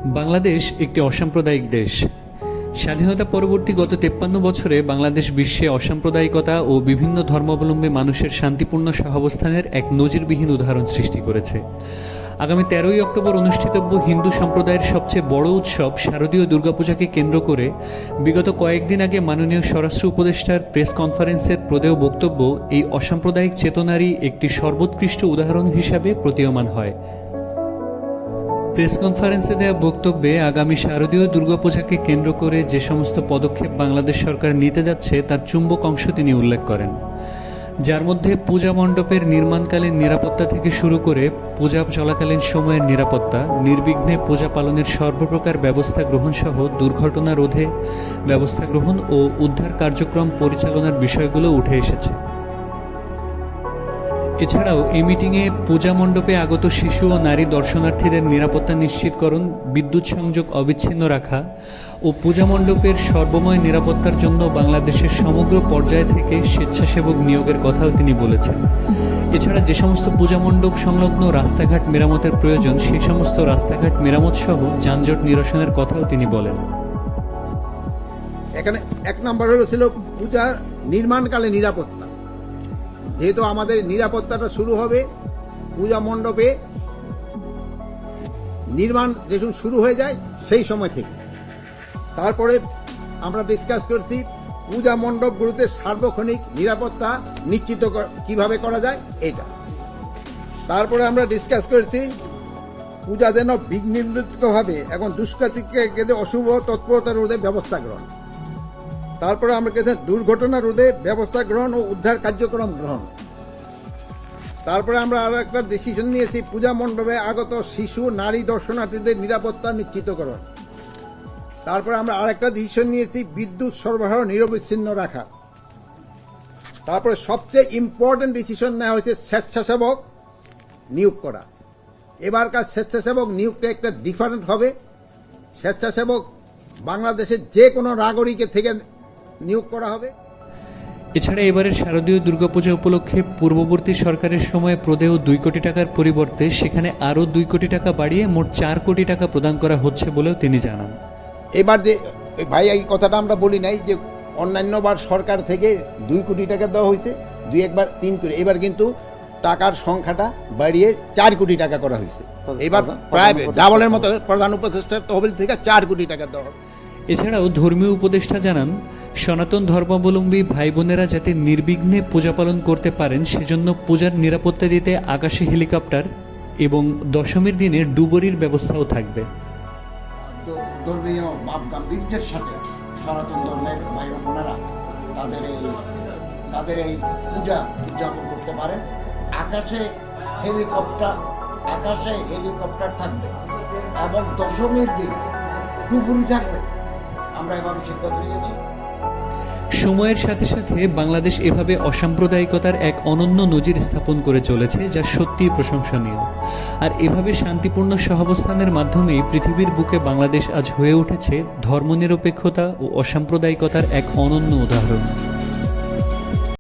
বাংলাদেশ একটি অসাম্প্রদায়িক দেশ। স্বাধীনতা পরবর্তী গত 53 বছরে বাংলাদেশ বিশ্বে অসাম্প্রদায়িকতা ও বিভিন্ন ধর্মাবলম্বী মানুষের শান্তিপূর্ণ সহাবস্থানের এক নজিরবিহীন উদাহরণ সৃষ্টি করেছে। আগামী 13ই অক্টোবর অনুষ্ঠিতব্য হিন্দু সম্প্রদায়ের সবচেয়ে বড় উৎসব শারদীয় দুর্গাপূজাকে কেন্দ্র করে বিগত কয়েকদিন আগে মাননীয় স্বরাষ্ট্র উপদেষ্টার প্রেস কনফারেন্সের প্রদেয় বক্তব্য এই অসাম্প্রদায়িক চেতনারই একটি সর্বোৎকৃষ্ট উদাহরণ হিসাবে প্রতীয়মান হয়। প্রেস কনফারেন্সে দেওয়া বক্তব্যে আগামী শারদীয় দুর্গাপূজাকে কেন্দ্র করে যে সমস্ত পদক্ষেপ বাংলাদেশ সরকার নিতে যাচ্ছে তার চুম্বক অংশ তিনি উল্লেখ করেন, যার মধ্যে পূজা মণ্ডপের নির্মাণকালীন নিরাপত্তা থেকে শুরু করে পূজা চলাকালীন সময়ের নিরাপত্তা, নির্বিঘ্নে পূজা পালনের সর্বপ্রকার ব্যবস্থা গ্রহণ সহ দুর্ঘটনা রোধে ব্যবস্থা গ্রহণ ও উদ্ধার কার্যক্রম পরিচালনার বিষয়গুলো উঠে এসেছে। এছাড়াও এই মিটিংয়ে পূজা মণ্ডপে আগত শিশু ও নারী দর্শনার্থীদের নিরাপত্তা নিশ্চিতকরণ, বিদ্যুৎ সংযোগ অবিচ্ছিন্ন রাখা ও পূজা মণ্ডপের সর্বময় নিরাপত্তার জন্য বাংলাদেশের সমগ্র পর্যায় থেকে স্বেচ্ছাসেবক নিয়োগের কথাও তিনি বলেছেন। এছাড়া যে সমস্ত পূজা মণ্ডপ সংলগ্ন রাস্তাঘাট মেরামতের প্রয়োজন সেই সমস্ত রাস্তাঘাট মেরামত সহ যানজট নিরসনের কথাও তিনি বলেন। এখানে এক নম্বর ছিল পূজার নির্মাণকালে নিরাপত্তা। যেহেতু আমাদের নিরাপত্তাটা শুরু হবে পূজা মণ্ডপে নির্মাণ যখন শুরু হয়ে যায় সেই সময় থেকে। তারপরে আমরা ডিসকাস করছি পূজা মণ্ডপগুলোতে সার্বক্ষণিক নিরাপত্তা নিশ্চিত কিভাবে করা যায় এটা। তারপরে আমরা ডিসকাস করেছি পূজা যেন বিঘ্নিতভাবে এবং দুষ্কৃতিকে অশুভ তৎপরতা রোধে ব্যবস্থা গ্রহণ। তারপরে আমরা কেছে দুর্ঘটনা রোধে ব্যবস্থা গ্রহণ ও উদ্ধার কার্যক্রম গ্রহণ। তারপরে আমরা আরো একটা ডিসিশন নিয়েছি পূজা মণ্ডপে আগত শিশু নারী দর্শনার্থীদের নিরাপত্তা নিশ্চিতকরণ। তারপরে আমরা আরেকটা ডিসিশন নিয়েছি বিদ্যুৎ সরবরাহ নিরবিচ্ছিন্ন রাখা। তারপরে সবচেয়ে ইম্পর্টেন্ট ডিসিশন নেওয়া হয়েছে স্বেচ্ছাসেবক নিয়োগ করা। এবারকার স্বেচ্ছাসেবক নিয়োগটা একটা ডিফারেন্ট হবে। স্বেচ্ছাসেবক বাংলাদেশের যে কোনো নাগরিকের থেকে নিয়োগ করা হবে। এছাড়া এবারের শারদীয় দুর্গাপূজা উপলক্ষে পূর্ববর্তী সরকারের সময়ে প্রদেয় 2 কোটি টাকার পরিবর্তে সেখানে আরও 2 কোটি টাকা বাড়িয়ে মোট 4 কোটি টাকা প্রদান করা হচ্ছে বলেও তিনি জানান। এবার যে ভাই এই কথাটা আমরা বলি নাই যে অন্যান্যবার সরকার থেকে 2 কোটি টাকা দেওয়া হয়েছে, 2-1 বার 3 কোটি, এবার কিন্তু টাকার সংখ্যাটা বাড়িয়ে 4 কোটি টাকা করা হয়েছে। এবার প্রায় ডাবলের মতো প্রধান উপদেষ্টার তহবিল থেকে 4 কোটি টাকা দেওয়া হবে। এছাড়াও ধর্মীয় উপদেষ্টা জানান সনাতন ধর্মাবলম্বী ভাই বোনেরা যাতে নির্বিঘ্নে পূজা পালন করতে পারেন সেজন্য পূজার নিরাপত্তা দিতে আকাশে হেলিকপ্টার এবং দশমীর দিনে ডুবুরির ব্যবস্থাও থাকবে। ধর্মীয় ভাব গাম্ভীর্যের সাথে সনাতন ধর্মের ভাই বোনেরা তাদের এই পূজা উদযাপন করতে পারেন। আকাশে হেলিকপ্টার থাকবে এবং দশমীর দিন ডুবুরি থাকবে। আমরা এভাবে সিদ্ধান্ত নিয়েছি। সময়ের সাথে সাথে বাংলাদেশ এভাবে অসাম্প্রদায়িকতার এক অনন্য নজির স্থাপন করে চলেছে, যা সত্যিই প্রশংসনীয়। আর এভাবে শান্তিপূর্ণ সহাবস্থানের মাধ্যমেই পৃথিবীর বুকে বাংলাদেশ আজ হয়ে উঠেছে ধর্মনিরপেক্ষতা ও অসাম্প্রদায়িকতার এক অনন্য উদাহরণ।